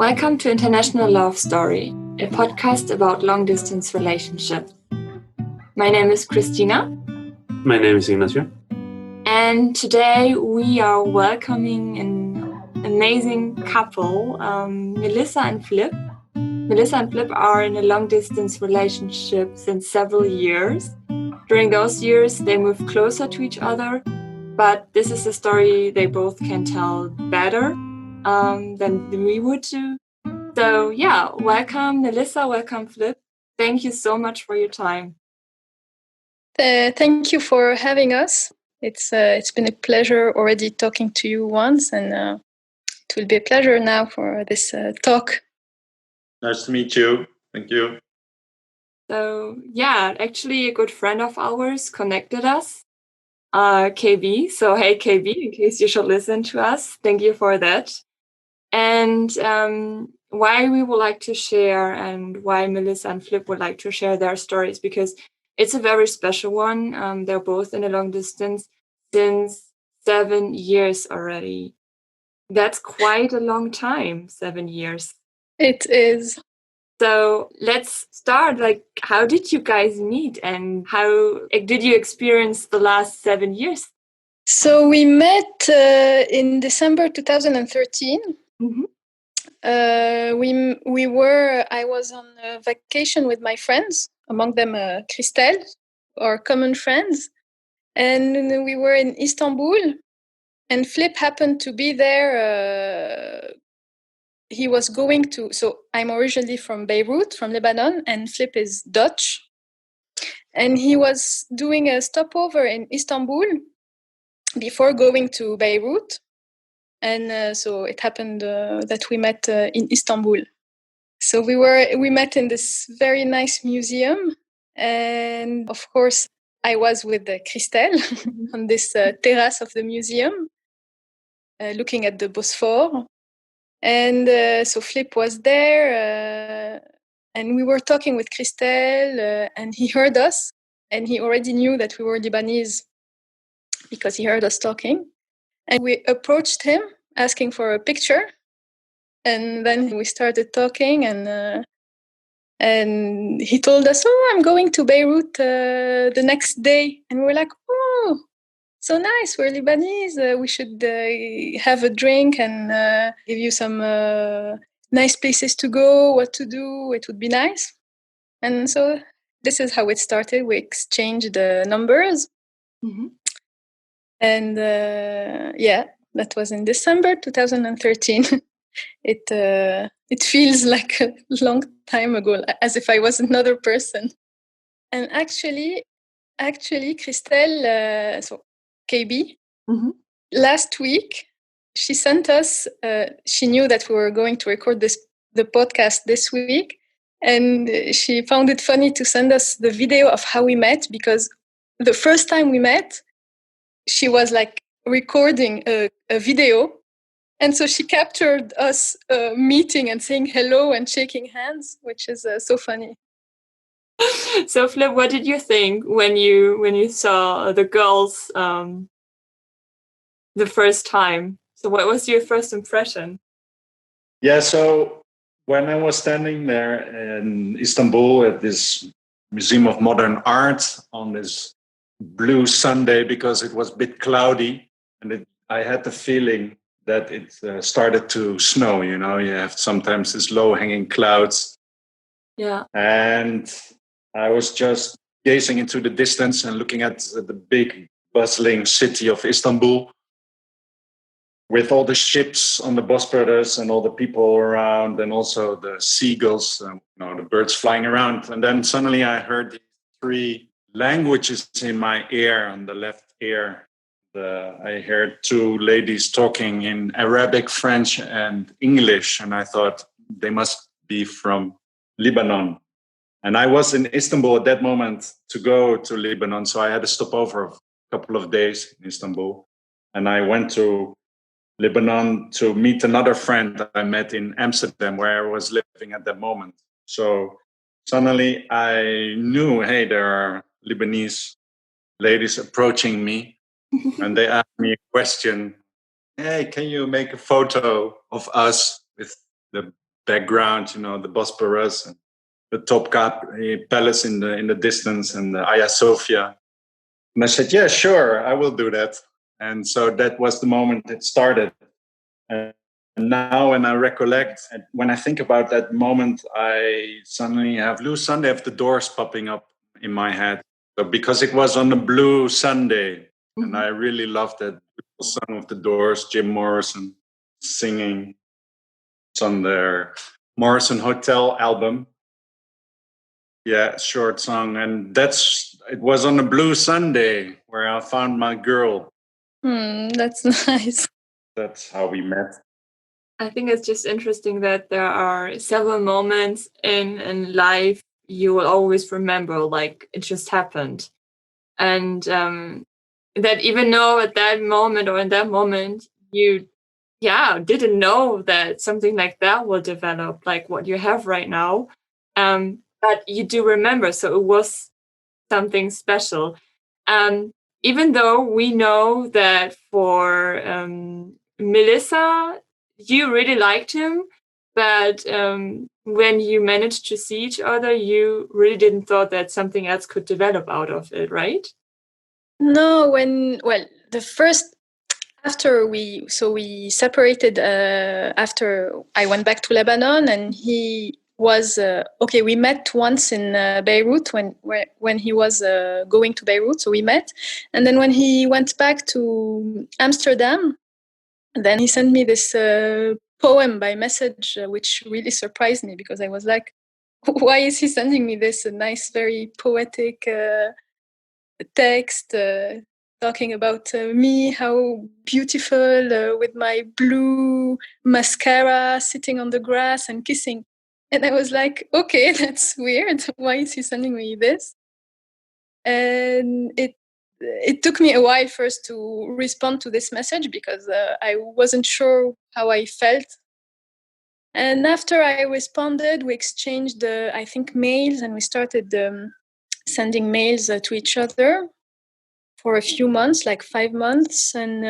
Welcome to International Love Story, a podcast about long-distance relationships. My name is Christina. My name is Ignacio. And today we are welcoming an amazing couple, Melissa and Flip. Melissa and Flip are in a long-distance relationship since several years. During those years, they moved closer to each other, but this is a story they both can tell better than we would do. So yeah, welcome Melissa, welcome Flip. Thank you so much for your time. Thank you for having us. It's been a pleasure already talking to you once, and it will be a pleasure now for this talk. Nice to meet you. Thank you. So yeah, actually a good friend of ours connected us, KB. So hey KB, in case you should listen to us, thank you for that. And why we would like to share and why Melissa and Flip would like to share their stories, because it's a very special one. They're both in a long distance since 7 years already. That's quite a long time, 7 years. It is. So let's start. Like, how did you guys meet and how did you experience the last 7 years? So we met in December 2013. Mm-hmm. I was on a vacation with my friends, among them Kristelle, our common friends. And we were in Istanbul, and Flip happened to be there. He was going to, so I'm originally from Beirut, from Lebanon, and Flip is Dutch. And he was doing a stopover in Istanbul before going to Beirut. And so it happened that we met in Istanbul. So we met in this very nice museum. And of course, I was with Kristelle on this terrace of the museum, looking at the Bosphore. And so Flip was there, and we were talking with Kristelle, and he heard us, and he already knew that we were Lebanese because he heard us talking. And we approached him asking for a picture, and then we started talking, and he told us, "Oh, I'm going to Beirut the next day," and we were like, "Oh, so nice! We're Lebanese. We should have a drink and give you some nice places to go, what to do. It would be nice." And so this is how it started. We exchanged numbers. Mm-hmm. And that was in December 2013. It feels like a long time ago, as if I was another person. And actually, Kristelle, so KB, Mm-hmm. last week, she sent us, she knew that we were going to record the podcast this week, and she found it funny to send us the video of how we met, because the first time we met, she was like recording a video, and so she captured us meeting and saying hello and shaking hands, which is so funny. So Flip, what did you think when you saw the girls the first time? So what was your first impression? Yeah, so when I was standing there in Istanbul at this Museum of Modern Art on this blue Sunday, because it was a bit cloudy, and I had the feeling that it started to snow. You know, you have sometimes these low-hanging clouds. Yeah. And I was just gazing into the distance and looking at the big bustling city of Istanbul with all the ships on the Bosphorus and all the people around, and also the seagulls, the birds flying around. And then suddenly I heard these 3 languages in my ear, on the left ear. I heard 2 ladies talking in Arabic, French, and English. And I thought they must be from Lebanon. And I was in Istanbul at that moment to go to Lebanon. So I had a stopover of a couple of days in Istanbul. And I went to Lebanon to meet another friend that I met in Amsterdam, where I was living at that moment. So suddenly I knew, hey, there are Lebanese ladies approaching me. And they asked me a question. Hey, can you make a photo of us with the background, the Bosporus and the Topkapi Palace in the distance and the Hagia Sophia. And I said, yeah, sure, I will do that. And so that was the moment it started. And now when I recollect, when I think about that moment, I suddenly have Blue Sunday of the Doors popping up in my head. So because it was on a Blue Sunday, and I really loved that song of the Doors, Jim Morrison singing. It's on their Morrison Hotel album. Yeah, short song. And it was on a Blue Sunday where I found my girl. That's nice. That's how we met. I think it's just interesting that there are several moments in life you will always remember, like it just happened. And that even though at that moment or in that moment, you didn't know that something like that will develop, like what you have right now. But you do remember, so it was something special. Even though we know that for Melissa, you really liked him, but when you managed to see each other, you really didn't thought that something else could develop out of it, right? No, after we separated after I went back to Lebanon, and he was we met once in Beirut when he was going to Beirut, so we met, and then when he went back to Amsterdam, then he sent me this poem by message, which really surprised me, because I was like, why is he sending me this nice, very poetic text talking about me, how beautiful with my blue mascara sitting on the grass and kissing. And I was like, okay, that's weird. Why is he sending me this? And it took me a while first to respond to this message, because I wasn't sure how I felt. And after I responded, we exchanged, I think, mails, and we started sending mails to each other for a few months, like 5 months. And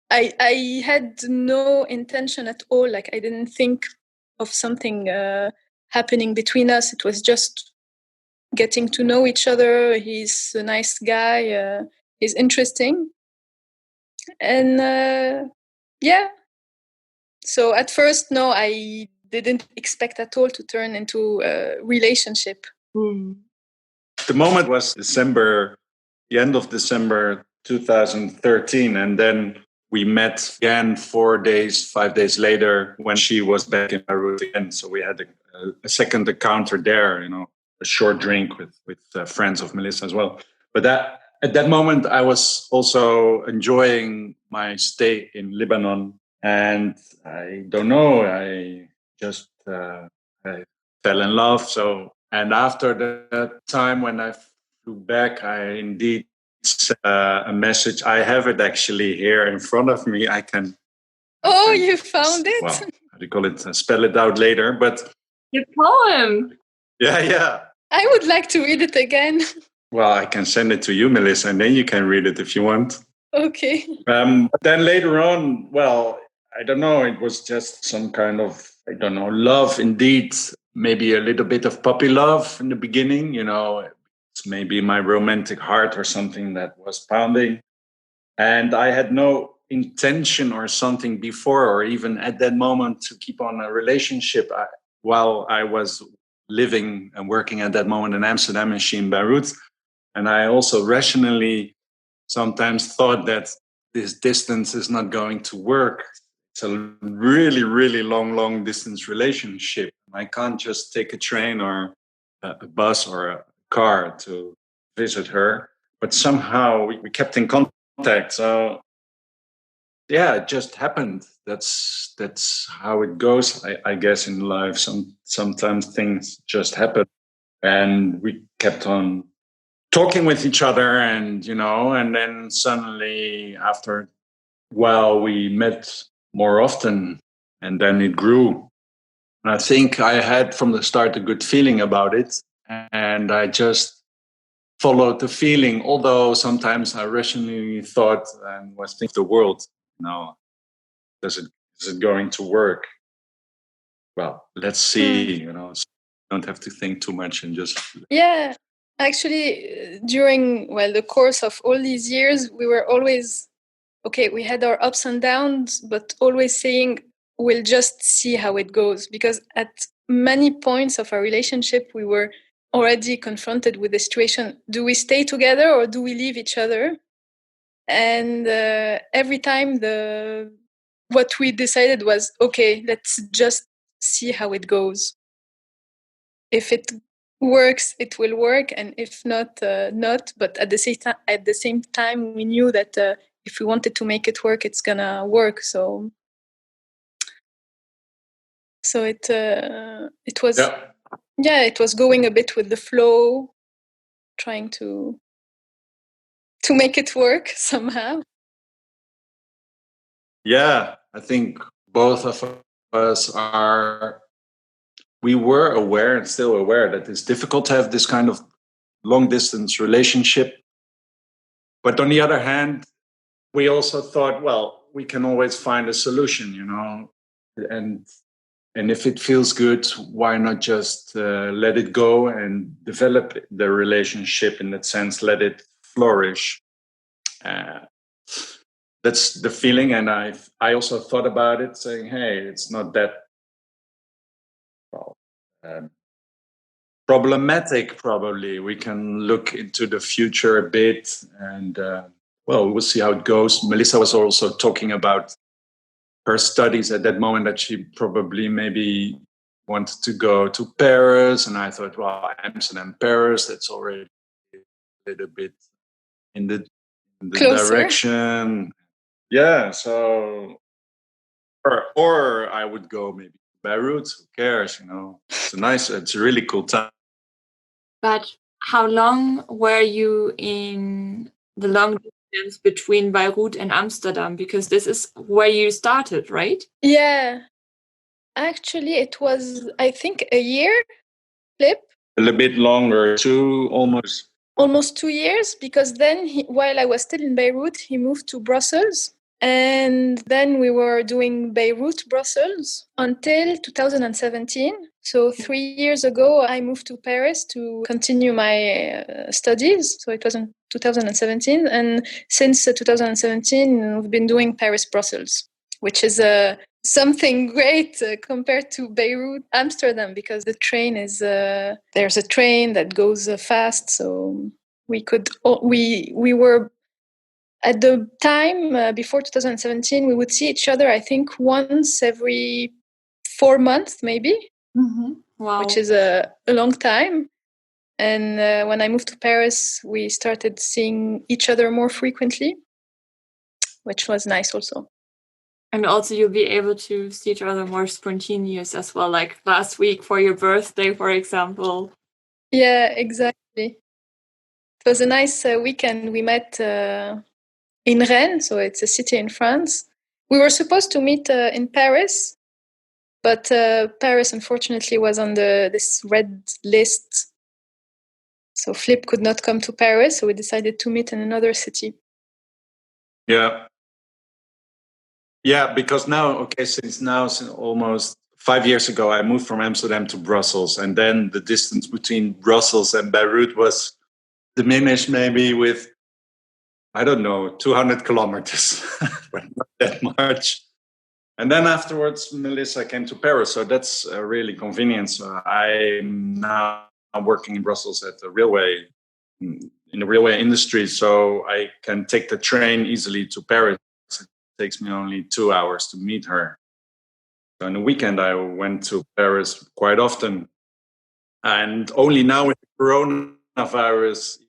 I had no intention at all. Like, I didn't think of something happening between us. It was just getting to know each other. He's a nice guy. He's interesting. And so at first, no, I didn't expect at all to turn into a relationship. The moment was the end of December 2013. And then we met again 5 days later, when she was back in Beirut again. So we had a second encounter there, a short drink with friends of Melissa as well. But at that moment, I was also enjoying my stay in Lebanon. And I don't know, I just I fell in love. And after that time when I flew back, I indeed sent a message. I have it actually here in front of me. I can. Oh, you found it? Well, how do you call it? Spell it out later. But your poem. Yeah. I would like to read it again. Well, I can send it to you, Melissa, and then you can read it if you want. Okay. But then later on, well, I don't know. It was just some kind of, I don't know, love indeed. Maybe a little bit of puppy love in the beginning, It's maybe my romantic heart or something that was pounding. And I had no intention or something before, or even at that moment, to keep on a relationship while I was living and working at that moment in Amsterdam and she in Beirut. And I also rationally sometimes thought that this distance is not going to work. It's a really, really long distance relationship. I can't just take a train or a bus or a car to visit her. But somehow we kept in contact. So yeah, it just happened. That's how it goes, I guess, in life. Sometimes things just happen. And we kept on talking with each other, and then suddenly after we met more often, and then it grew. And I think I had from the start a good feeling about it, and I just followed the feeling, although sometimes I rationally thought and was thinking of the world, is it going to work? well, let's see, so don't have to think too much and just... Yeah, actually, during, the course of all these years, we were always, we had our ups and downs, but always saying, we'll just see how it goes. Because at many points of our relationship, we were already confronted with the situation, do we stay together or do we leave each other? And every time what we decided was, okay, let's just see how it goes. If it works, it will work, and if not, not. But at the same time, we knew that if we wanted to make it work, it's gonna work. So it was it was going a bit with the flow, trying to make it work somehow. Yeah, I think both of us we were aware and still aware that it's difficult to have this kind of long distance relationship. But on the other hand, we also thought, well, we can always find a solution, and if it feels good, why not just let it go and develop the relationship in that sense, let it flourish. That's the feeling. And I also thought about it saying, hey, it's not that problematic, probably. We can look into the future a bit and, we'll see how it goes. Melissa was also talking about her studies at that moment, that she probably maybe wanted to go to Paris. And I thought, well, Amsterdam, Paris, that's already a little bit in the direction. Yeah, so... Or I would go maybe to Beirut, who cares, it's a really cool time. But how long were you in the long distance between Beirut and Amsterdam? Because this is where you started, right? Yeah. Actually, it was, I think, a year, Flip. A little bit longer, almost 2 years, because then while I was still in Beirut, he moved to Brussels. And then we were doing Beirut, Brussels until 2017. So 3 years ago, I moved to Paris to continue my studies. So it was in 2017. And since 2017, we've been doing Paris, Brussels, which is something great compared to Beirut, Amsterdam, because the train is, there's a train that goes fast. So we were... At the time, before 2017, we would see each other, I think, once every 4 months, maybe. Mm-hmm. Wow. Which is a long time. And when I moved to Paris, we started seeing each other more frequently, which was nice also. And also you'll be able to see each other more spontaneous as well, like last week for your birthday, for example. Yeah, exactly. It was a nice weekend. We met... in Rennes, so it's a city in France. We were supposed to meet in Paris, but Paris, unfortunately, was on this red list. So Flip could not come to Paris, so we decided to meet in another city. Yeah. Yeah, because since almost 5 years ago, I moved from Amsterdam to Brussels, and then the distance between Brussels and Beirut was diminished maybe with, I don't know, 200 kilometers, but not that much. And then afterwards, Melissa came to Paris, so that's really convenient. So I'm now working in Brussels at the railway, in the railway industry, so I can take the train easily to Paris. It takes me only 2 hours to meet her. So on the weekend, I went to Paris quite often. And only now with the coronavirus,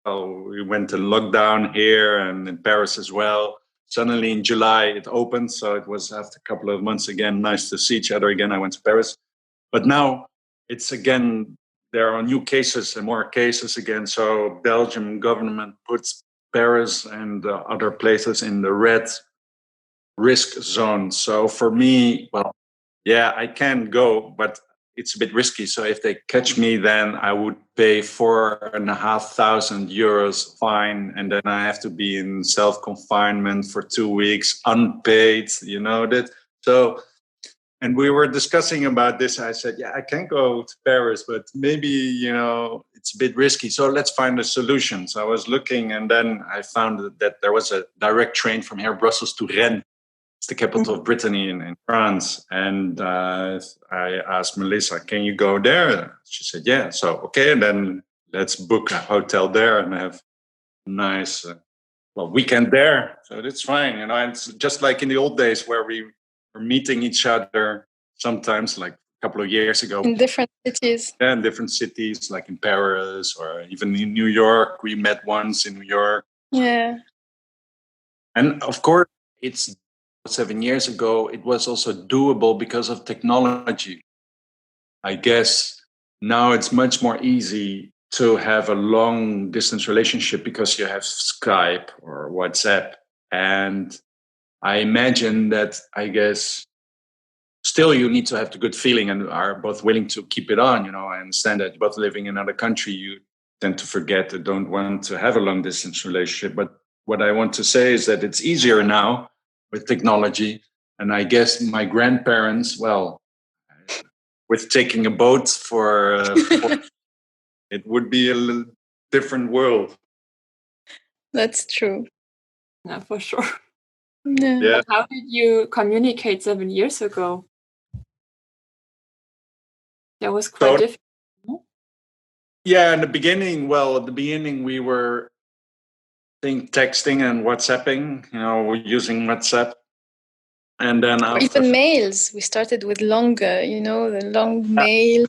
we went to lockdown here and in Paris as well. Suddenly in July it opened, so it was after a couple of months again nice to see each other again. I went to Paris, but now it's again, there are new cases and more cases again. So Belgium government puts Paris and other places in the red risk zone. So for me, I can go, but it's a bit risky. So if they catch me, then I would pay €4,500 fine, and then I have to be in self-confinement for 2 weeks, unpaid. You know that. So, and we were discussing about this. I said, yeah, I can go to Paris, but maybe, it's a bit risky. So let's find a solution. So I was looking, and then I found that there was a direct train from here, Brussels to Rennes. It's the capital of Brittany in France. And I asked Melissa, can you go there? She said, yeah. So, okay. And then let's book a hotel there and have a nice weekend there. So that's fine. It's just like in the old days where we were meeting each other sometimes, like a couple of years ago. In different cities. Yeah, in different cities, like in Paris or even in New York. We met once in New York. Yeah. And of course, it's 7 years ago. It was also doable because of technology. I guess now it's much more easy to have a long distance relationship because you have Skype or WhatsApp. And I imagine that, I guess, still you need to have the good feeling and are both willing to keep it on. I understand that both living in another country, you tend to forget or don't want to have a long distance relationship. But what I want to say is that it's easier now with technology. And I guess my grandparents, with taking a boat for it would be a little different world. That's true. Yeah, for sure. Yeah. But how did you communicate 7 years ago? That was quite difficult. Yeah, in the beginning, we were texting and WhatsApping, using WhatsApp. And then even mails. We started with longer, the long mail.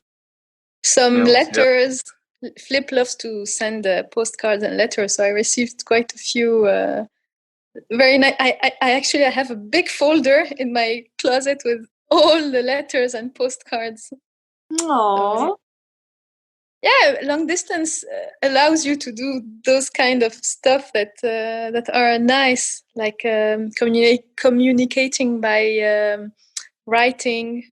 Some letters. Yeah. Flip loves to send postcards and letters, so I received quite a few. Very nice. I actually have a big folder in my closet with all the letters and postcards. Aww. Yeah, long distance allows you to do those kind of stuff that are nice, like communicating by writing,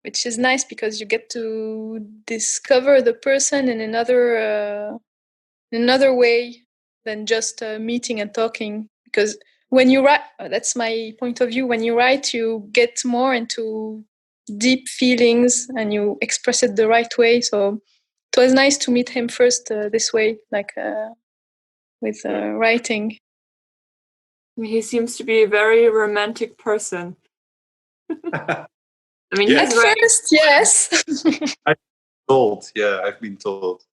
which is nice because you get to discover the person in another way than just meeting and talking. Because when you write, that's my point of view. When you write, you get more into deep feelings and you express it the right way. So it was nice to meet him first this way, like with writing. He seems to be a very romantic person. I mean, at first, yes. I've been told.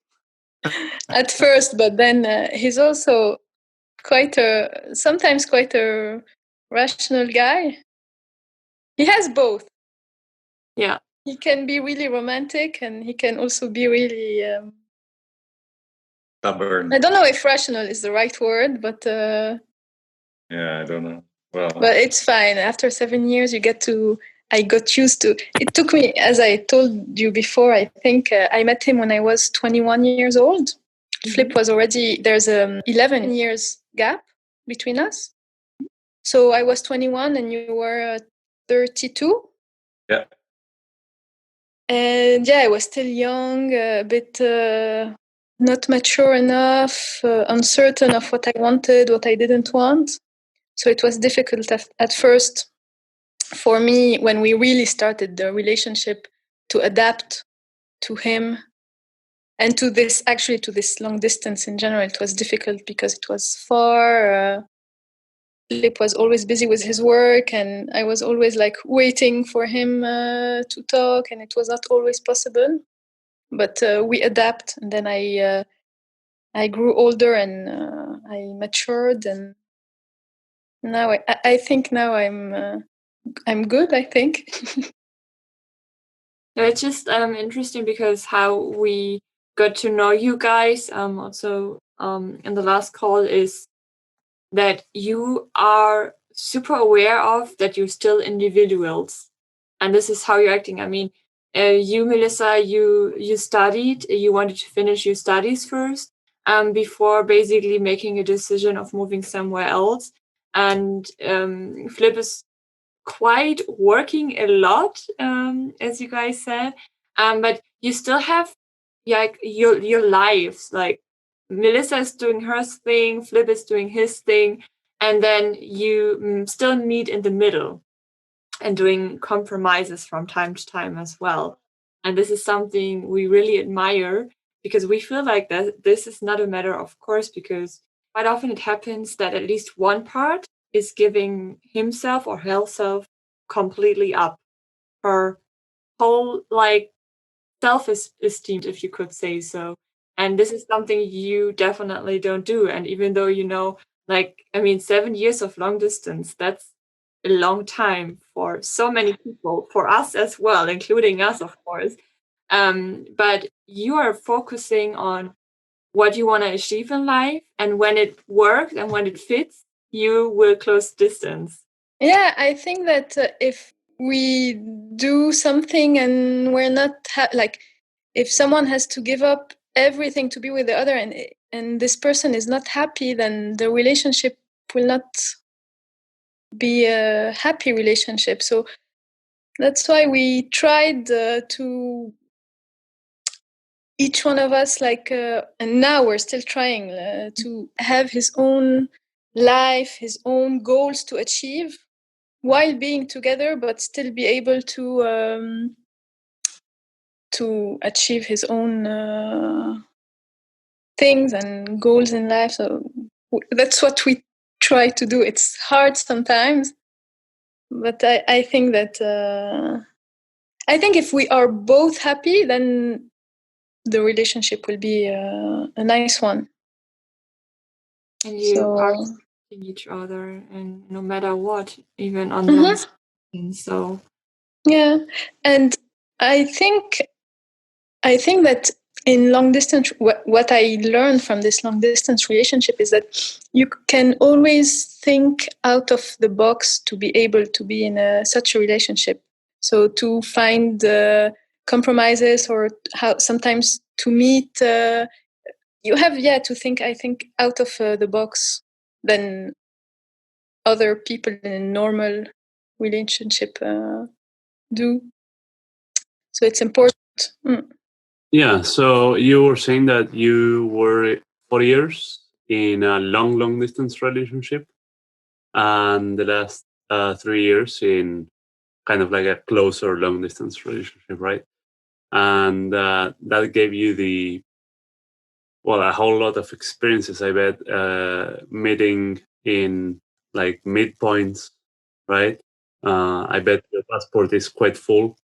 At first, but then he's also sometimes quite a rational guy. He has both. Yeah. He can be really romantic and he can also be really stubborn. I don't know if rational is the right word, but I don't know. Well, but it's fine. After 7 years, I got used to. It took me, as I told you before, I think I met him when I was 21 years old. Mm-hmm. Flip was already, there's 11 years gap between us. So I was 21 and you were 32. Yeah. And I was still young, a bit not mature enough, uncertain of what I wanted, what I didn't want. So it was difficult at first for me when we really started the relationship to adapt to him and to this long distance in general. It was difficult because it was far. Philip was always busy with his work and I was always like waiting for him to talk, and it was not always possible. But we adapt, and then I grew older and I matured, and now I think now I'm good, I think. It's just interesting because how we got to know you guys also in the last call is that you are super aware of that you're still individuals, and this is how you're acting. I mean, you, Melissa, you studied, you wanted to finish your studies first before basically making a decision of moving somewhere else. And Flip is quite working a lot, as you guys said, but you still have like your lives. Like Melissa is doing her thing, Flip is doing his thing, and then you still meet in the middle. and doing compromises from time to time as well. And this is something we really admire, because we feel like that this is not a matter of course, because quite often it happens that at least one part is giving himself or herself completely up, her whole like self-esteem, if you could say so. And this is something you definitely don't do. And even though, you know, like, I mean, 7 years of long distance, that's a long time for so many people, for us as well, including us, of course. But you are focusing on what you want to achieve in life. And when it works and when it fits, you will close distance. Yeah, I think that if we do something and we're not like, if someone has to give up everything to be with the other, and this person is not happy, then the relationship will not be a happy relationship. So that's why we tried to, each one of us, like, and now we're still trying to have his own life, his own goals to achieve while being together, but still be able to achieve his own things and goals in life. So that's what we try to do. It's hard sometimes, but I think that I think if we are both happy, then the relationship will be a nice one. And you are supporting each other, and no matter what, even on those. So yeah, and I think that in long distance, what I learned from this long distance relationship is that you can always think out of the box to be able to be in such a relationship. So to find compromises, or how sometimes to meet, you have to think, I think, out of the box than other people in a normal relationship do. So it's important. Yeah, so you were saying that you were 4 years in a long distance relationship, and the last 3 years in kind of like a closer long distance relationship, right? And that gave you a whole lot of experiences, I bet, meeting in like midpoints, right? I bet your passport is quite full.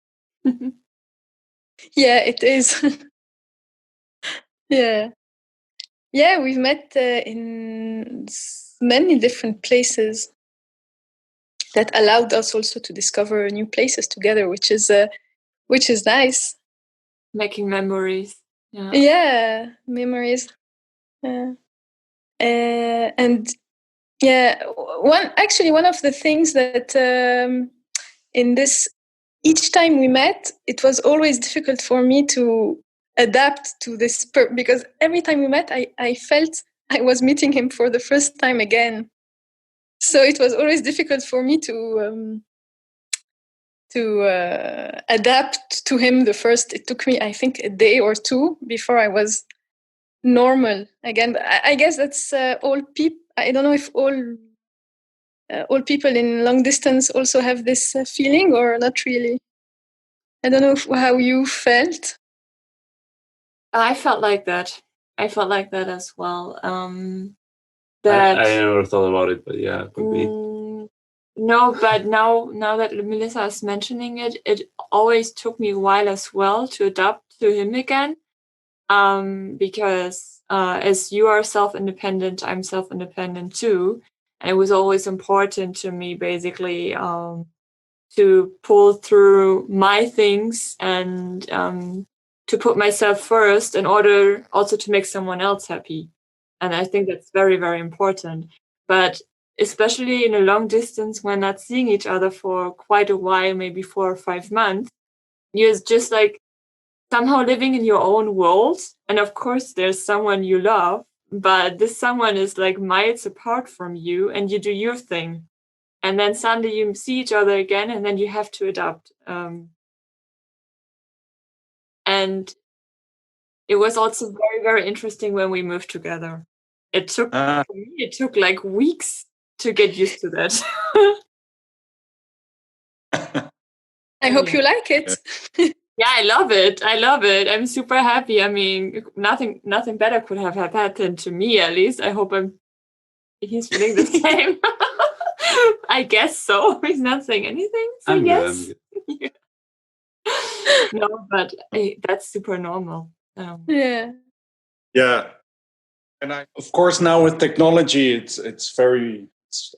Yeah, it is. Yeah, we've met in many different places that allowed us also to discover new places together, which is nice. Making memories. Yeah, memories. And yeah, one of the things that in this, each time we met, it was always difficult for me to adapt to this because every time we met, I felt I was meeting him for the first time again. So it was always difficult for me to adapt to him. It took me, I think, a day or two before I was normal again. But I guess that's all people. I don't know if all people in long distance also have this feeling, or not really. I don't know how you felt. I felt like that. I felt like that as well. I never thought about it, but yeah, it could be. No, but now that Melissa is mentioning it, it always took me a while as well to adapt to him again. Because as you are self-independent, I'm self-independent too. And it was always important to me, basically, to pull through my things and to put myself first in order also to make someone else happy. And I think that's very, very important. But especially in a long distance, when not seeing each other for quite a while, maybe 4 or 5 months, you're just like somehow living in your own world. And of course, there's someone you love, but this someone is like miles apart from you, and you do your thing. And then suddenly you see each other again, and then you have to adapt. And it was also very, very interesting when we moved together. It took for me, it took like weeks to get used to that. I hope you like it. Yeah, I love it. I love it. I'm super happy. I mean, nothing better could have happened to me, at least. I hope he's feeling the same. I guess so. He's not saying anything. So I'm yes. good. No, but that's super normal. Yeah. Yeah. And of course, now with technology,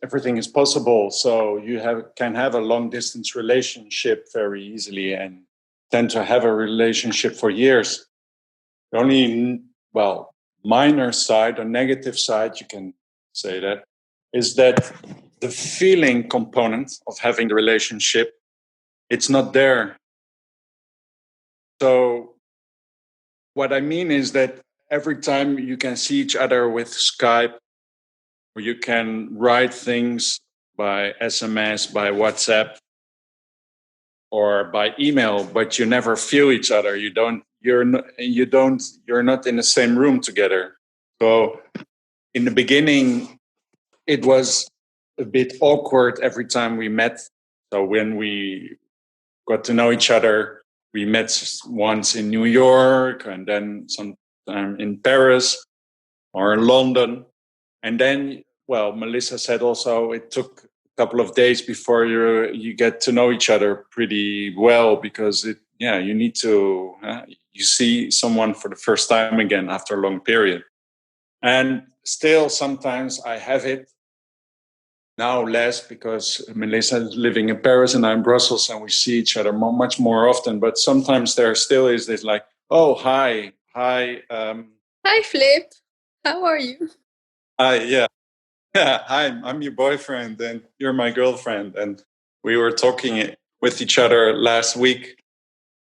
everything is possible. So you can have a long distance relationship very easily and tend to have a relationship for years. The only, minor side or negative side, you can say that, is that the feeling component of having the relationship, it's not there. So what I mean is that every time you can see each other with Skype, or you can write things by SMS, by WhatsApp, or by email, but you never feel each other. You're not in the same room together. So in the beginning, it was a bit awkward every time we met. So when we got to know each other, we met once in New York and then sometime in Paris or in London. And then, Melissa said also it took a couple of days before you get to know each other pretty well, because you need to you see someone for the first time again after a long period. And still sometimes I have it. Now less, because Melissa is living in Paris and I'm in Brussels, and we see each other much more often. But sometimes there still is this like, oh, hi. Hi, Flip. How are you? Hi, yeah. Hi, I'm your boyfriend and you're my girlfriend. And we were talking with each other last week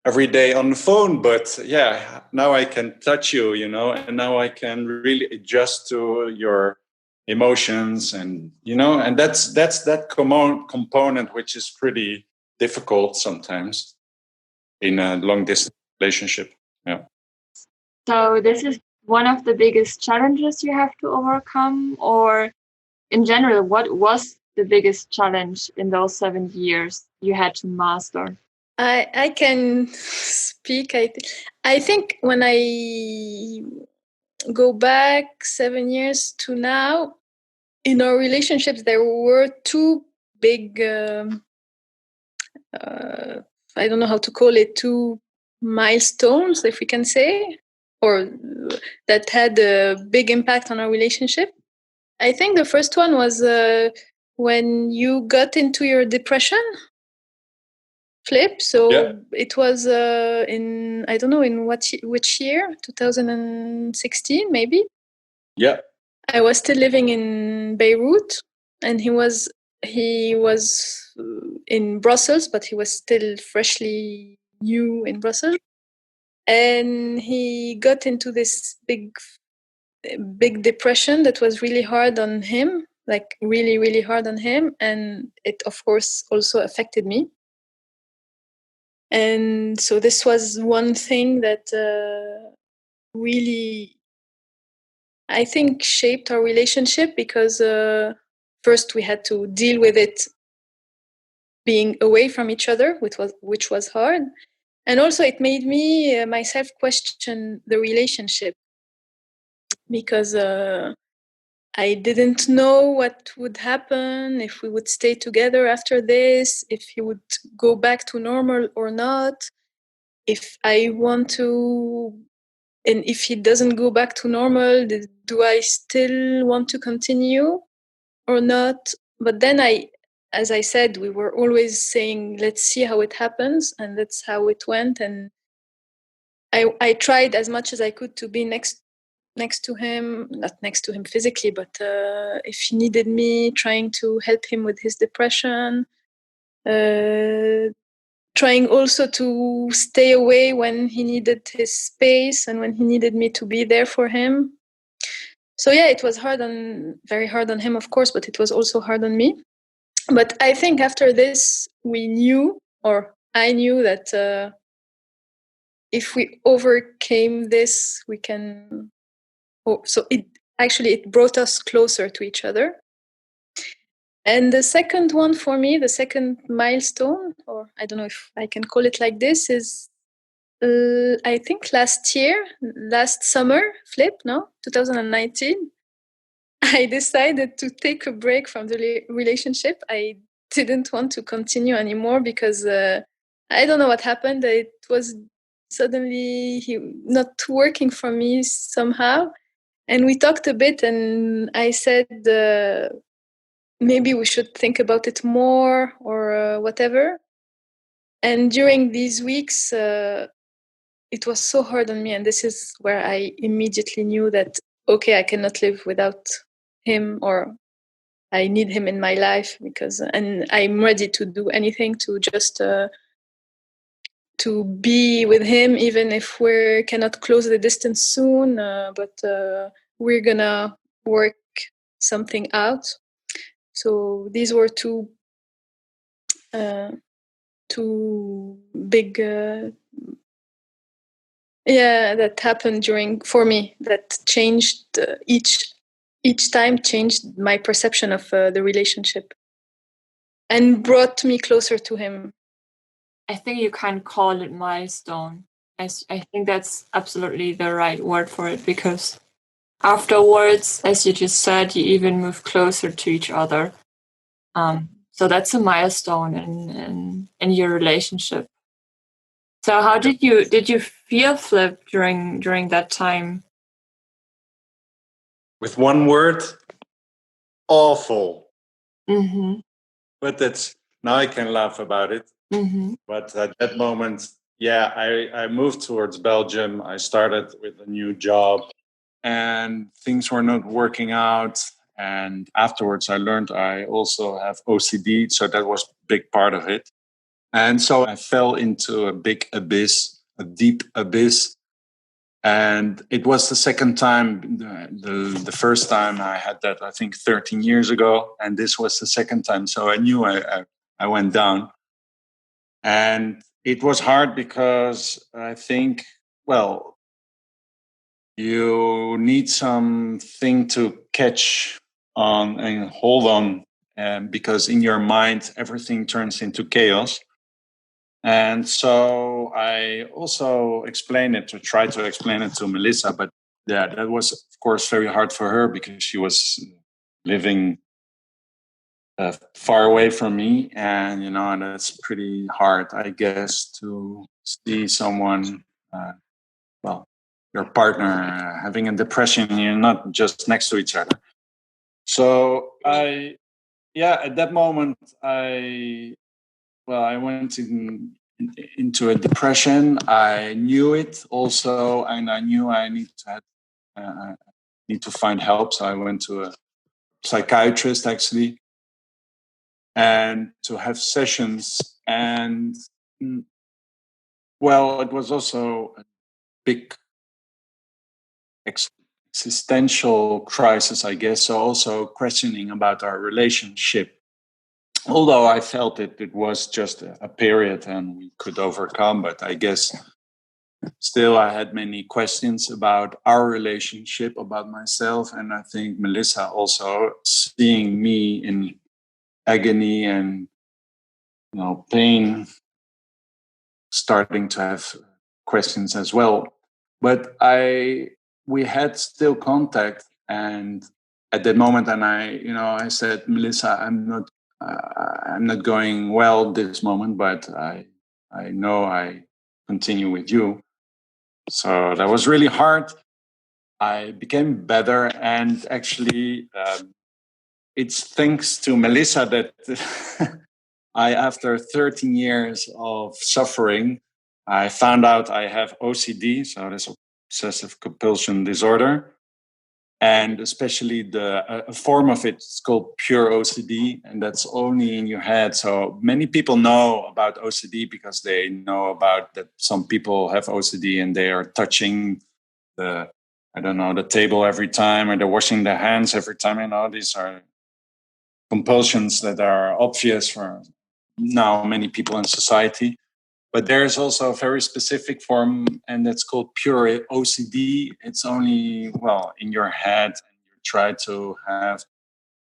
every day on the phone. But yeah, now I can touch you, and now I can really adjust to your emotions, and and that's that component which is pretty difficult sometimes in a long distance relationship. Yeah. So this is one of the biggest challenges you have to overcome, or in general, what was the biggest challenge in those 7 years you had to master? I can speak. I think when I go back 7 years to now, in our relationships, there were two big, I don't know how to call it, two milestones, if we can say, or that had a big impact on our relationship. I think the first one was when you got into your depression, Flip. So Yeah. it was in, I don't know, in which year, 2016 maybe. Yeah. I was still living in Beirut, and he was in Brussels, but he was still freshly new in Brussels. And he got into this big depression that was really hard on him, like really, really hard on him. And it, of course, also affected me. And so this was one thing that really, I think, shaped our relationship, because first we had to deal with it being away from each other, which was hard. And also it made me myself question the relationship, because I didn't know what would happen, if we would stay together after this, if he would go back to normal or not, if I want to, and if he doesn't go back to normal, do I still want to continue or not? But then as I said, we were always saying, let's see how it happens, and that's how it went. And I tried as much as I could to be next to him, not next to him physically, but if he needed me, trying to help him with his depression, trying also to stay away when he needed his space and when he needed me to be there for him. So yeah, it was very hard on him, of course, but it was also hard on me. But I think after this, we knew, or I knew, that if we overcame this, we can. So it brought us closer to each other. And the second one for me, the second milestone, or I don't know if I can call it like this, is I think last summer, 2019, I decided to take a break from the relationship. I didn't want to continue anymore because I don't know what happened. It was suddenly not working for me somehow. And we talked a bit, and I said maybe we should think about it more or whatever. And during these weeks, it was so hard on me. And this is where I immediately knew that, okay, I cannot live without him, or I need him in my life, and I'm ready to do anything to just to be with him, even if we cannot close the distance soon. But we're gonna work something out. So these were two big that happened for me, that changed each time changed my perception of the relationship and brought me closer to him. I think you can call it milestone. I think that's absolutely the right word for it, because afterwards, as you just said, you even move closer to each other. So that's a milestone in your relationship. So how did you feel, Flip, during that time? With one word, awful. Mm-hmm. But now I can laugh about it. Mm-hmm. But at that moment, I moved towards Belgium. I started with a new job, and things were not working out. And afterwards, I learned I also have OCD, so that was a big part of it. And so I fell into a big abyss, a deep abyss. And it was the second time. The first time I had that, I think, 13 years ago. And this was the second time. So I knew I went down. And it was hard because I think, well, you need something to catch on and hold on, because in your mind, everything turns into chaos. And so I also tried to explain it to Melissa, but yeah, that was, of course, very hard for her because she was living far away from me. And, and that's pretty hard, I guess, to see someone, your partner having a depression and you're not just next to each other. So at that moment, I went into a depression. I knew it also, and I knew I need to find help. So I went to a psychiatrist, actually, and to have sessions. And it was also a big existential crisis, I guess. So also questioning about our relationship. Although I felt it was just a period and we could overcome, but I guess still I had many questions about our relationship, about myself. And I think Melissa also, seeing me in agony and pain, starting to have questions as well. But we had still contact, and at that moment, and I said, Melissa, I'm not going well this moment, but I know I continue with you. So that was really hard. I became better, and actually, it's thanks to Melissa that after 13 years of suffering, I found out I have OCD, so that's obsessive compulsion disorder. And especially a form of it is called pure OCD, and that's only in your head. So many people know about OCD because they know about that some people have OCD and they are touching the table every time, or they're washing their hands every time. These are compulsions that are obvious for now many people in society. But there's also a very specific form, and that's called pure OCD. It's only, in your head, and you try to have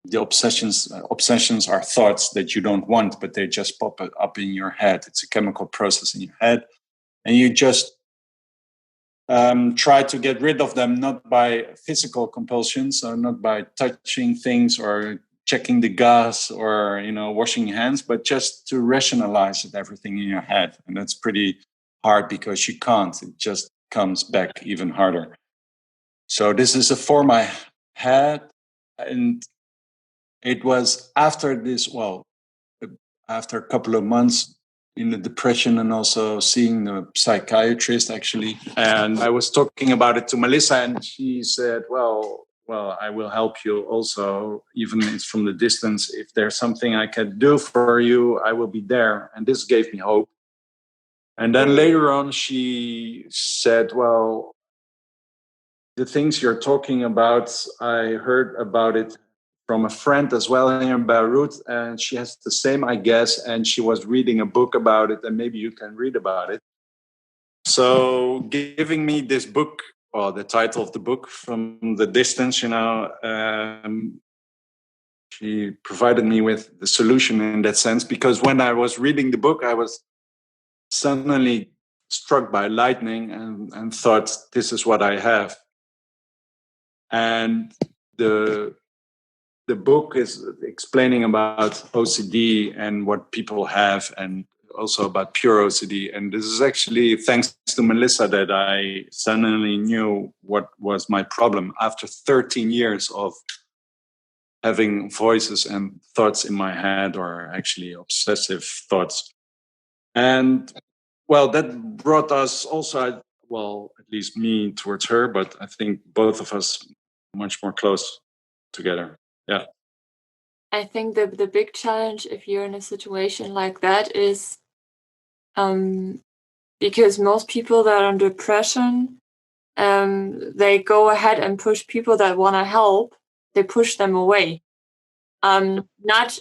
the obsessions are thoughts that you don't want, but they just pop up in your head. It's a chemical process in your head, and you just try to get rid of them, not by physical compulsions, or not by touching things or checking the gas or washing your hands, but just to rationalize everything in your head. And that's pretty hard because you can't. It just comes back even harder. So this is a form I had, and it was after this, after a couple of months in the depression and also seeing the psychiatrist actually. And I was talking about it to Melissa, and she said, well, I will help you also, even if it's from the distance. If there's something I can do for you, I will be there. And this gave me hope. And then later on, she said, well, the things you're talking about, I heard about it from a friend as well in Beirut, and she has the same, I guess, and she was reading a book about it, and maybe you can read about it. So giving me this book, or the title of the book, From the Distance, she provided me with the solution in that sense, because when I was reading the book, I was suddenly struck by lightning and thought, this is what I have. And the book is explaining about OCD and what people have, and also about pure OCD. And this is actually thanks to Melissa that I suddenly knew what was my problem after 13 years of having voices and thoughts in my head, or actually obsessive thoughts. And well, that brought us also, at least me towards her, but I think both of us much more close together. Yeah. I think the big challenge if you're in a situation like that is because most people that are in depression, they go ahead and push people that want to help. They push them away. Not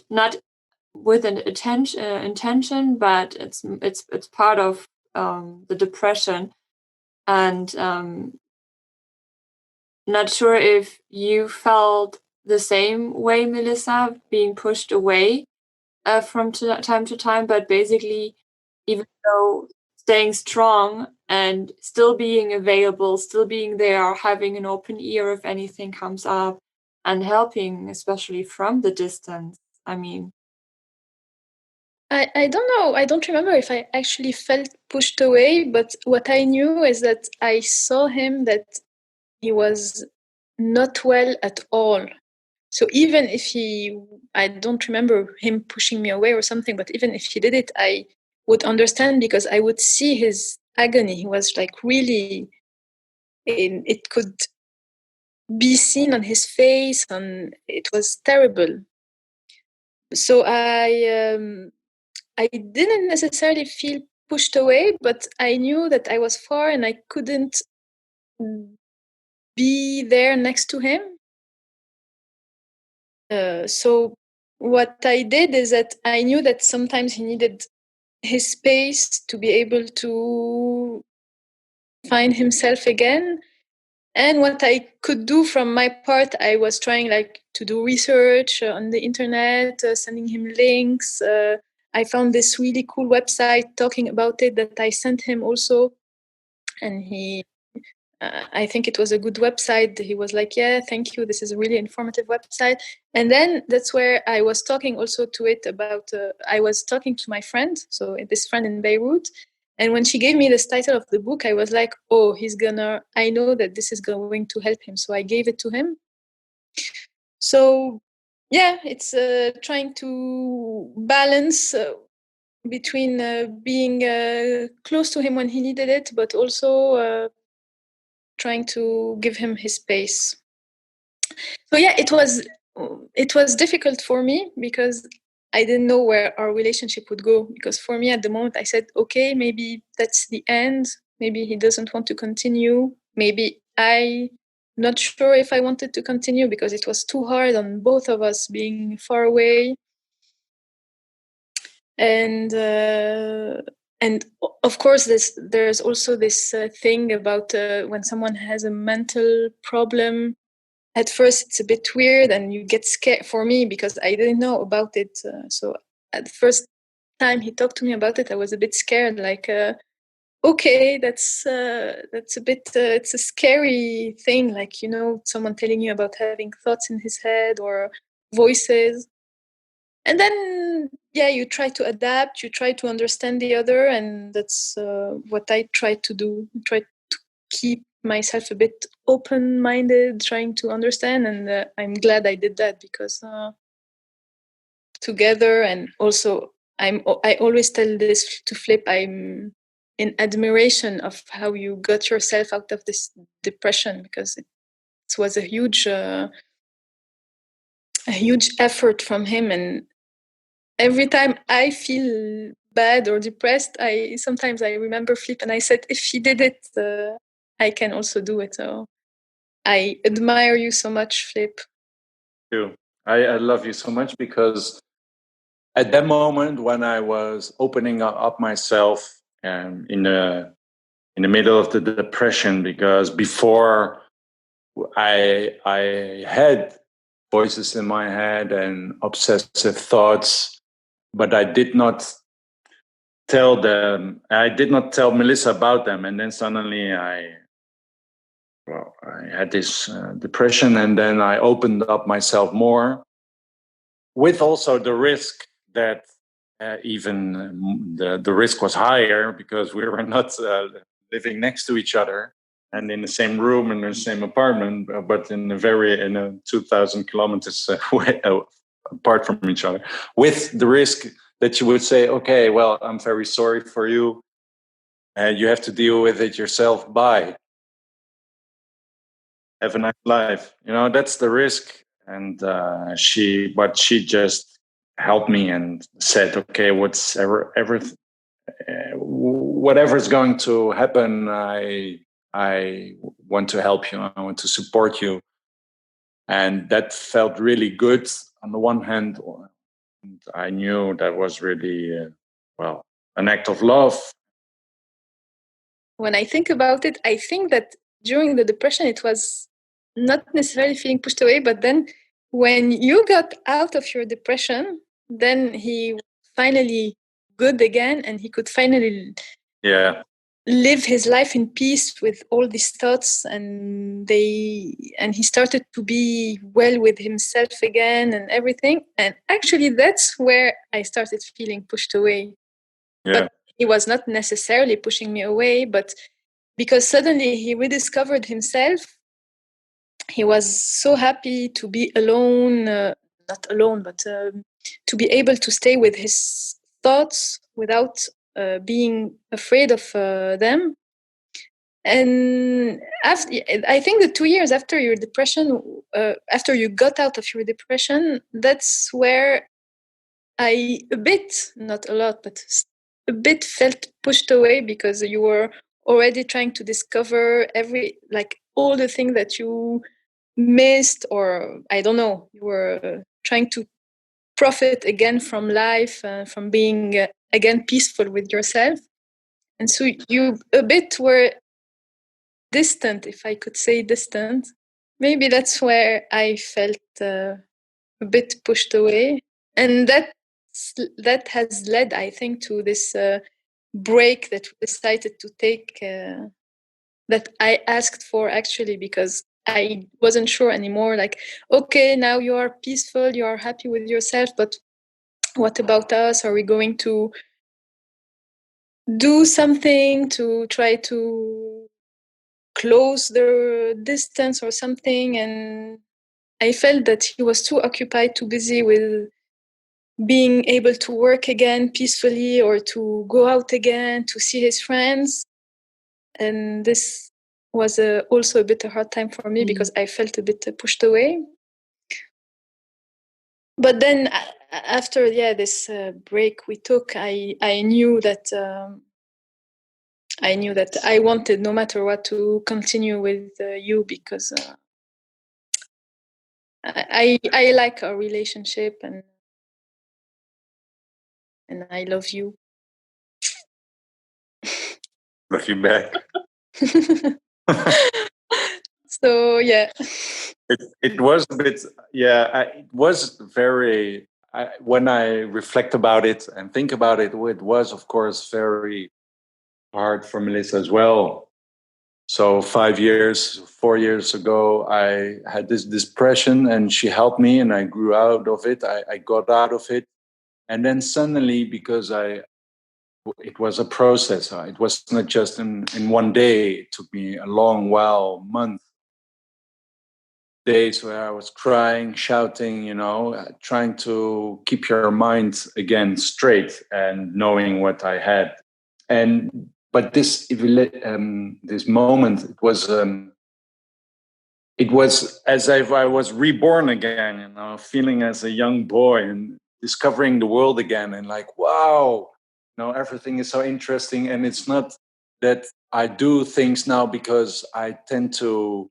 with an intention, but it's part of the depression. And not sure if you felt the same way, Melissa, being pushed away from time to time, but basically, even though staying strong and still being available, still being there, having an open ear if anything comes up, and helping, especially from the distance. I mean, I don't know. I don't remember if I actually felt pushed away, but what I knew is that I saw him that he was not well at all. So even if I don't remember him pushing me away or something, but even if he did it, I would understand because I would see his agony. He was like really, it could be seen on his face, and it was terrible. So I didn't necessarily feel pushed away, but I knew that I was far and I couldn't be there next to him. So what I did is that I knew that sometimes he needed his space to be able to find himself again. And what I could do from my part, I was trying to do research on the internet, sending him links. I found this really cool website talking about it that I sent him also. And I think it was a good website. He was like, yeah, thank you. This is a really informative website. And then that's where I was talking also to it about, I was talking to my friend, so this friend in Beirut. And when she gave me this title of the book, I was like, oh, I know that this is going to help him. So I gave it to him. So yeah, it's trying to balance between being close to him when he needed it, but also trying to give him his space. So yeah, it was difficult for me because I didn't know where our relationship would go. Because for me at the moment, I said, okay, maybe that's the end. Maybe he doesn't want to continue. Maybe I'm not sure if I wanted to continue because it was too hard on both of us being far away. And of course, there's also this thing about when someone has a mental problem, at first it's a bit weird and you get scared, for me, because I didn't know about it. So at the first time he talked to me about it, I was a bit scared, like, okay, that's a bit, it's a scary thing, like, someone telling you about having thoughts in his head or voices. And then, you try to adapt, you try to understand the other, and that's what I try to do. I try to keep myself a bit open-minded, trying to understand, and I'm glad I did that, because together, and also I always tell this to Flip, I'm in admiration of how you got yourself out of this depression, because it was a huge effort from him. And every time I feel bad or depressed, sometimes I remember Flip, and I said, if he did it, I can also do it. So I admire you so much, Flip. Thank you. I love you so much, because at that moment when I was opening up myself in the middle of the depression, because before I had voices in my head and obsessive thoughts, but I did not tell them. I did not tell Melissa about them, and then suddenly I had this depression, and then I opened up myself more, with also the risk that even the risk was higher, because we were not living next to each other and in the same room in the same apartment, but in a 2,000 kilometers way apart from each other, with the risk that you would say, okay, well, I'm very sorry for you, and you have to deal with it yourself. Bye. Have a nice life. That's the risk. And she just helped me and said, okay, whatever's going to happen, I want to help you. I want to support you. And that felt really good on the one hand. And I knew that was really, an act of love. When I think about it, I think that during the depression, it was not necessarily feeling pushed away, but then when you got out of your depression, then he finally good again, and he could finally live his life in peace with all these thoughts, and he started to be well with himself again and everything. And actually that's where I started feeling pushed away. But he was not necessarily pushing me away, but because suddenly he rediscovered himself, he was so happy to be alone, not alone, but to be able to stay with his thoughts without being afraid of them. And I think the 2 years after your depression, after you got out of your depression, that's where I a bit, not a lot, but a bit felt pushed away, because you were already trying to discover all the things that you missed, or I don't know, you were trying to profit again from life, from being again peaceful with yourself. And so you a bit were distant, if I could say distant. Maybe that's where I felt a bit pushed away. And that has led, I think, to this break that we decided to take, that I asked for, actually, because I wasn't sure anymore. Like, okay, now you are peaceful, you are happy with yourself, but what about us? Are we going to do something to try to close the distance or something? And I felt that he was too occupied, too busy with being able to work again peacefully, or to go out again to see his friends. And this was also a bit a hard time for me, because I felt a bit pushed away. But then after this break we took, I knew that I wanted, no matter what, to continue with you, because I like our relationship, and I love you. Love you back. So yeah. It was a bit, it was very, when I reflect about it and think about it, it was, of course, very hard for Melissa as well. So 4 years ago, I had this depression and she helped me and I grew out of it. I got out of it. And then suddenly, because it was a process. It was not just in one day. It took me a long while, month, days where I was crying, shouting, trying to keep your mind again straight and knowing what I had. But this moment, it was as if I was reborn again, feeling as a young boy and discovering the world again, and like, wow, everything is so interesting. And it's not that I do things now because I tend to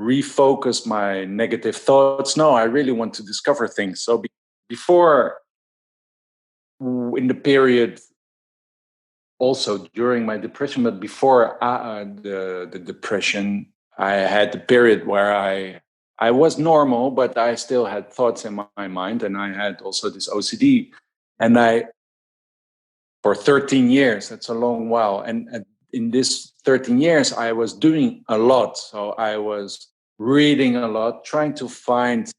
refocus my negative thoughts. No, I really want to discover things. So before, in the period, also during my depression, but before the depression, I had the period where I was normal, but I still had thoughts in my mind, and I had also this OCD. And for 13 years, that's a long while. And in this 13 years, I was doing a lot. So I was reading a lot, trying to find,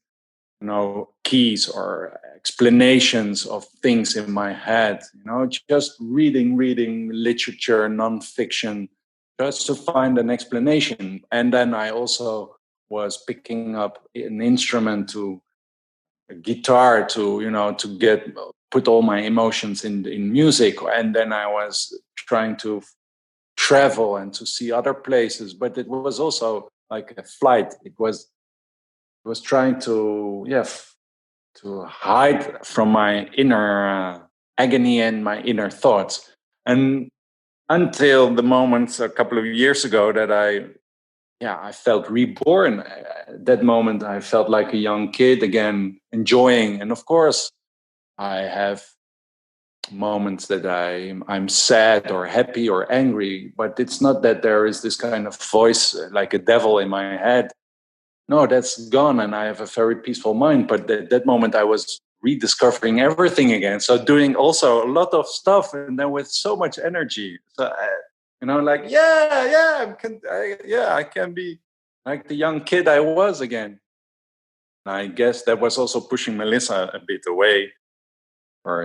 keys or explanations of things in my head, just reading literature, nonfiction, just to find an explanation. And then I also was picking up an instrument, a guitar, to put all my emotions in music. And then I was trying to travel and to see other places, but it was also like a flight. It was trying to hide from my inner agony and my inner thoughts. And until the moment a couple of years ago that I felt reborn. At that moment, I felt like a young kid again, enjoying. And of course, I have moments that I'm sad or happy or angry, but it's not that there is this kind of voice like a devil in my head. No, that's gone, and I have a very peaceful mind. But at that moment, I was rediscovering everything again. So doing also a lot of stuff, and then with so much energy. So, like, I can be like the young kid I was again. And I guess that was also pushing Melissa a bit away, or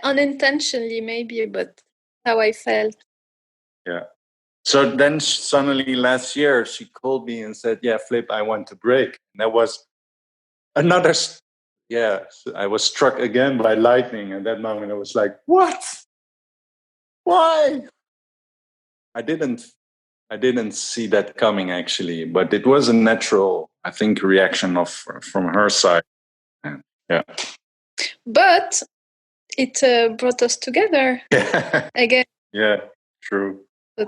unintentionally maybe, but how I felt. Yeah. So then suddenly last year she called me and said, "Yeah, Flip, I want to break." And that was another. I was struck again by lightning. At that moment, I was like, "What? Why?" I didn't see that coming actually, but it was a natural, I think, reaction from her side. Yeah. But it brought us together again. Yeah, true. So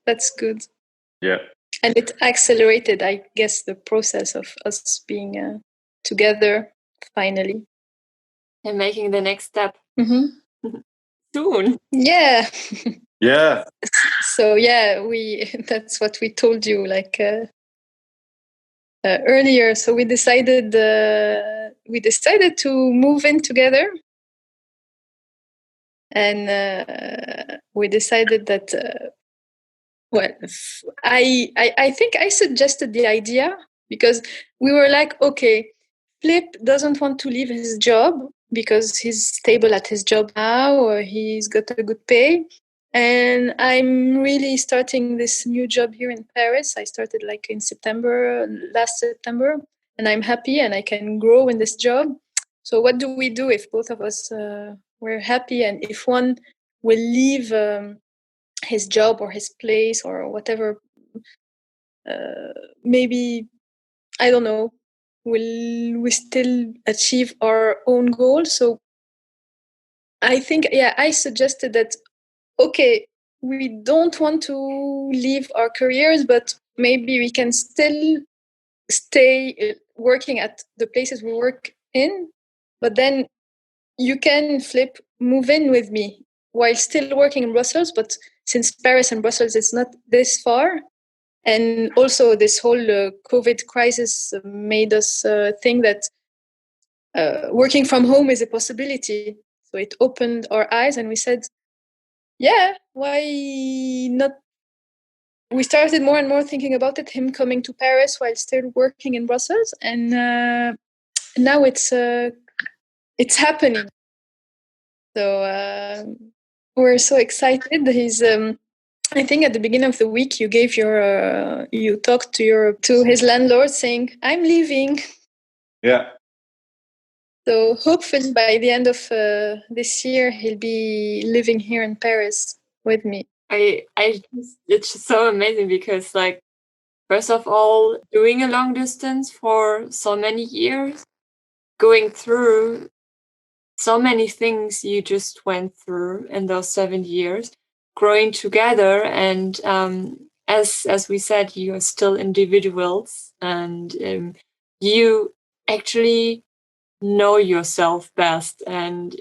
that's good. Yeah. And it accelerated, I guess, the process of us being together finally. And making the next step. Mm-hmm. Soon. Yeah. Yeah. So that's what we told you earlier. So we decided to move in together, and we decided that. I think I suggested the idea because we were like, okay, Flip doesn't want to leave his job because he's stable at his job now, or he's got a good pay. And I'm really starting this new job here in Paris. I started like in last September, and I'm happy and I can grow in this job. So what do we do if both of us were happy, and if one will leave his job or his place or whatever, maybe, I don't know, will we still achieve our own goals? So I think, I suggested that, okay, we don't want to leave our careers, but maybe we can still stay working at the places we work in, but then you can move in with me while still working in Brussels. But since Paris and Brussels is not this far, And also this whole COVID crisis made us think that working from home is a possibility. So it opened our eyes and we said, yeah, why not? We started more and more thinking about it, him coming to Paris while still working in Brussels. And now it's happening. So we're so excited. He's I think at the beginning of the week you gave your you talked to his landlord saying, I'm leaving. Yeah. So hopefully by the end of this year he'll be living here in Paris with me. It's just so amazing because, like, first of all, doing a long distance for so many years, going through so many things you just went through in those 7 years, growing together, and as we said, you are still individuals, and you actually know yourself best, and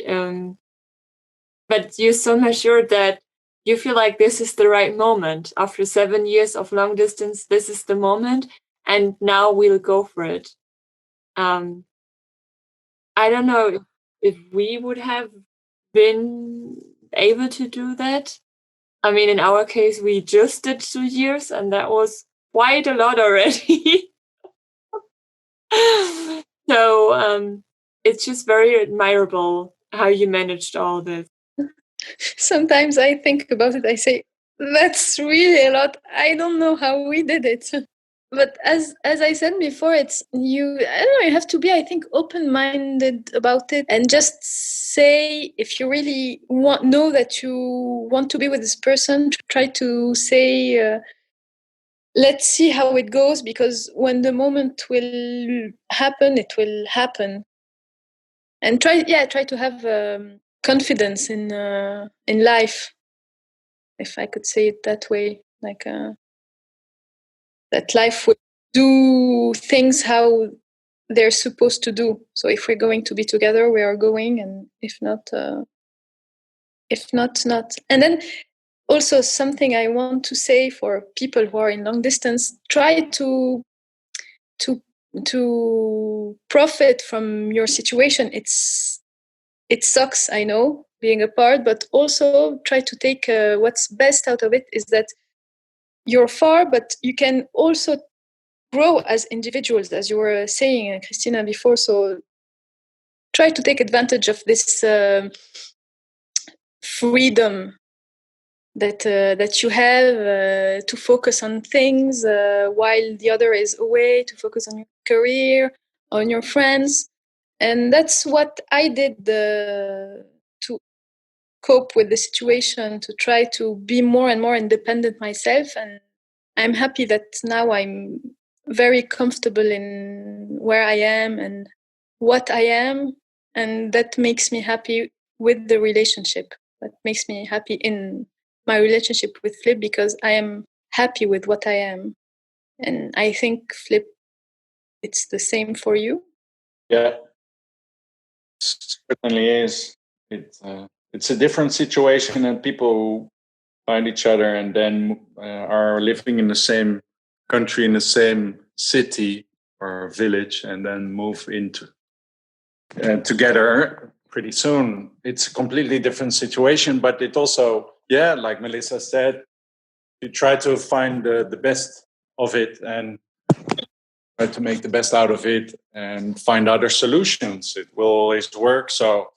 but you're so mature that you feel like this is the right moment. After 7 years of long distance, this is the moment, and now we'll go for it. I don't know if we would have been able to do that. I mean, in our case, we just did 2 years, and that was quite a lot already. So it's just very admirable how you managed all this. Sometimes I think about it, I say, that's really a lot. I don't know how we did it. But as I said before, it's you. I don't know. You have to be, I think, open-minded about it, and just say if you really know that you want to be with this person. Try to say, let's see how it goes, because when the moment will happen, it will happen. And try to have confidence in life, if I could say it that way, like that life will do things how they're supposed to do. So if we're going to be together, we are going, and if not, not. And then also something I want to say for people who are in long distance: try to profit from your situation. It sucks, I know, being apart, but also try to take what's best out of it is that you're far, but you can also grow as individuals, as you were saying, Christina, before. So try to take advantage of this freedom that you have to focus on things while the other is away, to focus on your career, on your friends. And that's what I did to cope with the situation, to try to be more and more independent myself. And I'm happy that now I'm very comfortable in where I am and what I am. And that makes me happy with the relationship. That makes me happy in my relationship with Flip, because I am happy with what I am. And I think, Flip, it's the same for you. Yeah, certainly is. It's a different situation, and people find each other and then are living in the same country, in the same city or village, and then move into together pretty soon. It's a completely different situation, but it also, yeah, like Melissa said, you try to find the best of it and try to make the best out of it and find other solutions. It will always work. So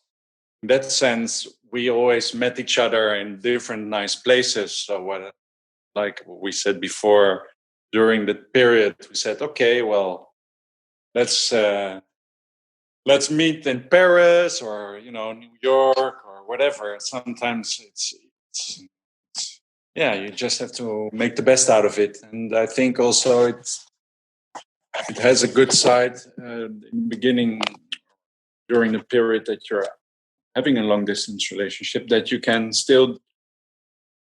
in that sense, we always met each other in different nice places. So like we said before, during the period, we said, okay, well, let's meet in Paris or New York or whatever. Sometimes it's yeah, you just have to make the best out of it. And I think also it has a good side in the beginning, during the period that you're having a long distance relationship, that you can still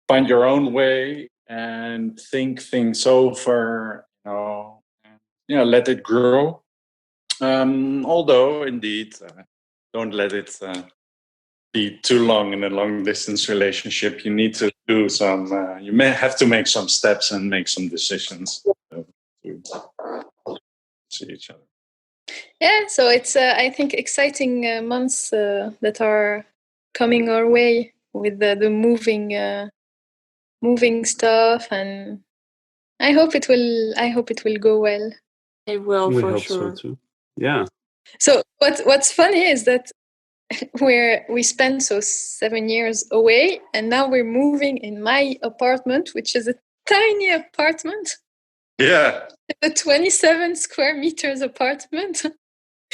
find your own way and think things over, and let it grow. Although indeed, don't let it be too long in a long distance relationship. You need to do some. You may have to make some steps and make some decisions to see each other. Yeah, so it's I think exciting months that are coming our way with the moving stuff, and I hope it will go well. It will, We for hope sure. so too. Yeah. So what's funny is that we spent 7 years away, and now we're moving in my apartment, which is a tiny apartment, Yeah. a 27 square meters apartment.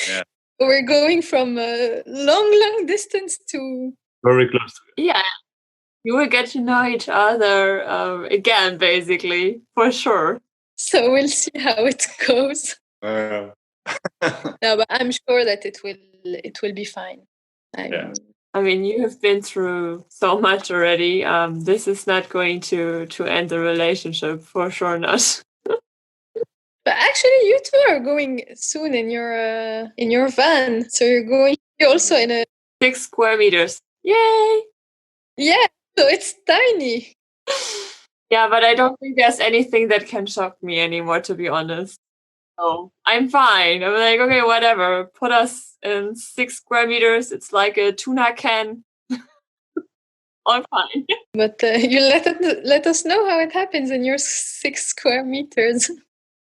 Yeah. We're going from a long distance to Very close to it. Yeah, you will get to know each other again, basically, for sure. so we'll see how it goes. No, but I'm sure that it will be fine. Yeah. I mean, you have been through so much already. This is not going to end the relationship, for sure not. But actually, you two are going soon in your van. So you're also in a 6 square meters. Yay! Yeah, so it's tiny. Yeah, but I don't think there's anything that can shock me anymore, to be honest. So I'm fine. I'm like, okay, whatever. Put us in 6 square meters. It's like a tuna can. I'm fine. But you let us know how it happens in your 6 square meters.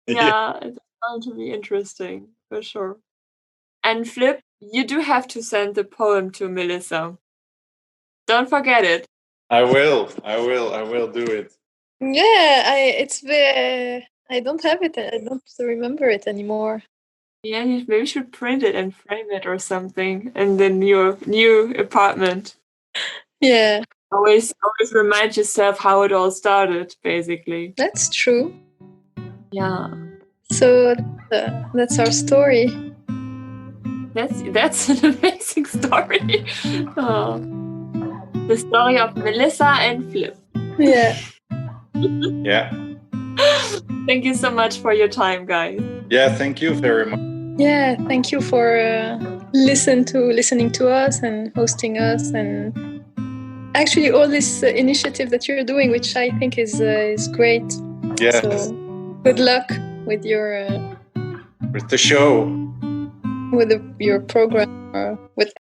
Yeah, it's going to be interesting, for sure. And Flip, you do have to send the poem to Melissa. Don't forget it. I will do it. Yeah, I don't have it. I don't remember it anymore. Yeah, you maybe should print it and frame it or something in the new apartment. Yeah. Always remind yourself how it all started, basically. That's true. Yeah. So that's our story. That's an amazing story. Oh. The story of Melissa and Flip. Yeah. Yeah. Thank you so much for your time, guys. Yeah, thank you very much. Yeah, thank you for listening to us and hosting us, and actually all this initiative that you're doing, which I think is great. Yeah. So good luck with your with the show. with your program, with